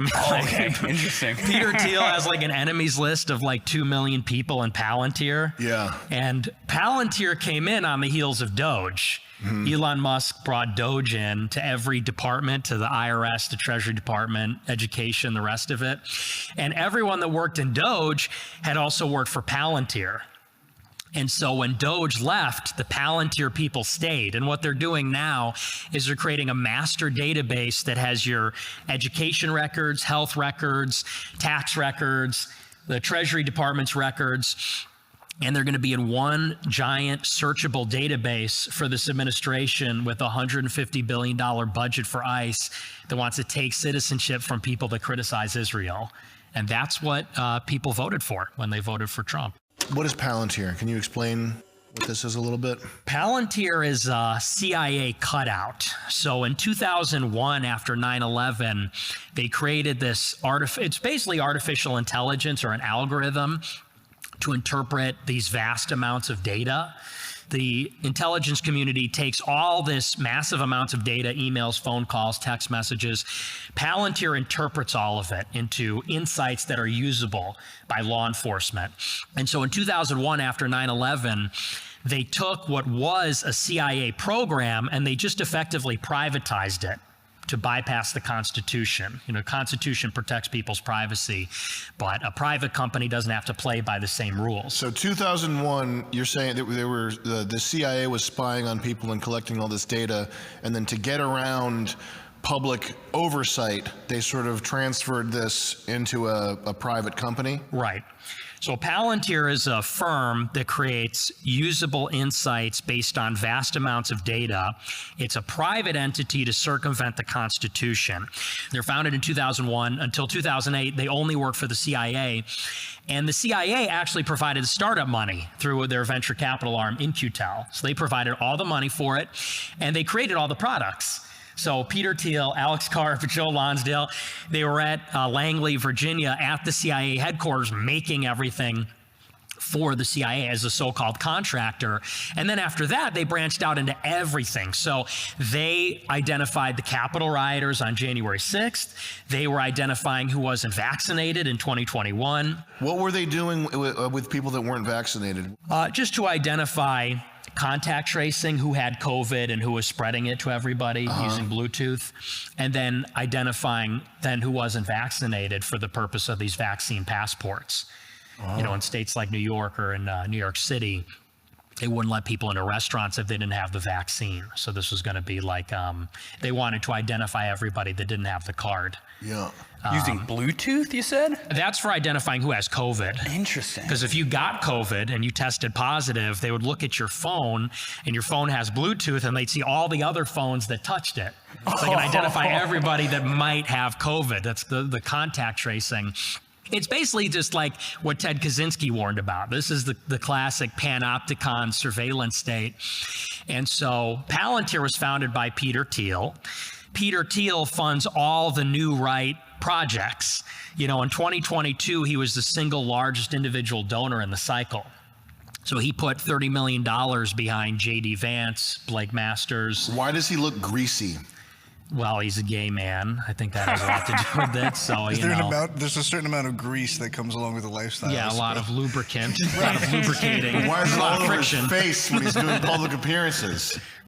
Okay, interesting. Peter Thiel has like an enemies list of like 2 million people in Palantir. Yeah. And Palantir came in on the heels of Doge. Elon Musk brought Doge in to every department, to the IRS, the Treasury Department, education, the rest of it. And everyone that worked in Doge had also worked for Palantir. And so when Doge left, the Palantir people stayed. And what they're doing now is they're creating a master database that has your education records, health records, tax records, the Treasury Department's records. And they're going to be in one giant searchable database for this administration with a $150 billion budget for ICE that wants to take citizenship from people that criticize Israel. And that's what people voted for when they voted for Trump. What is Palantir? Can you explain what this is a little bit? Palantir is a CIA cutout. So in 2001, after 9/11, they created this it's basically artificial intelligence or an algorithm to interpret these vast amounts of data. The intelligence community takes all this massive amounts of data, emails, phone calls, text messages. Palantir interprets all of it into insights that are usable by law enforcement. And so in 2001, after 9/11, they took what was a CIA program and they just effectively privatized it to bypass the Constitution. You know, Constitution protects people's privacy, but a private company doesn't have to play by the same rules. So 2001, you're saying that the CIA was spying on people and collecting all this data, and then to get around public oversight, they sort of transferred this into a private company? Right. So Palantir is a firm that creates usable insights based on vast amounts of data. It's a private entity to circumvent the Constitution. They're founded in 2001. Until 2008, they only worked for the CIA. And the CIA actually provided startup money through their venture capital arm, In-Q-Tel. So they provided all the money for it, and they created all the products. So Peter Thiel, Alex Karp, Joe Lonsdale, they were at Langley, Virginia at the CIA headquarters making everything for the CIA as a so-called contractor. And then after that, they branched out into everything. So they identified the Capitol rioters on January 6th. They were identifying who wasn't vaccinated in 2021. What were they doing with people that weren't vaccinated? Just to identify contact tracing who had COVID and who was spreading it to everybody using Bluetooth, and then identifying then who wasn't vaccinated for the purpose of these vaccine passports. You know, in states like New York or in New York City, they wouldn't let people into restaurants if they didn't have the vaccine. So this was going to be like, they wanted to identify everybody that didn't have the card. Yeah. Using Bluetooth, you said? That's for identifying who has COVID. Interesting. Because if you got COVID and you tested positive, they would look at your phone, and your phone has Bluetooth, and they'd see all the other phones that touched it. So they can identify everybody that might have COVID. That's the contact tracing. It's basically just like what Ted Kaczynski warned about. This is the classic panopticon surveillance state. And so Palantir was founded by Peter Thiel. Peter Thiel funds all the new right projects. You know, in 2022, he was the single largest individual donor in the cycle. So he put $30 million behind J.D. Vance, Blake Masters. Why does he look greasy? Well, he's a gay man. I think that has a lot to do with it. So, there's a certain amount of grease that comes along with the lifestyle. Yeah, a lot of lubricant, a lot of lubricating. Why is it all over his friction. face when he's doing public appearances?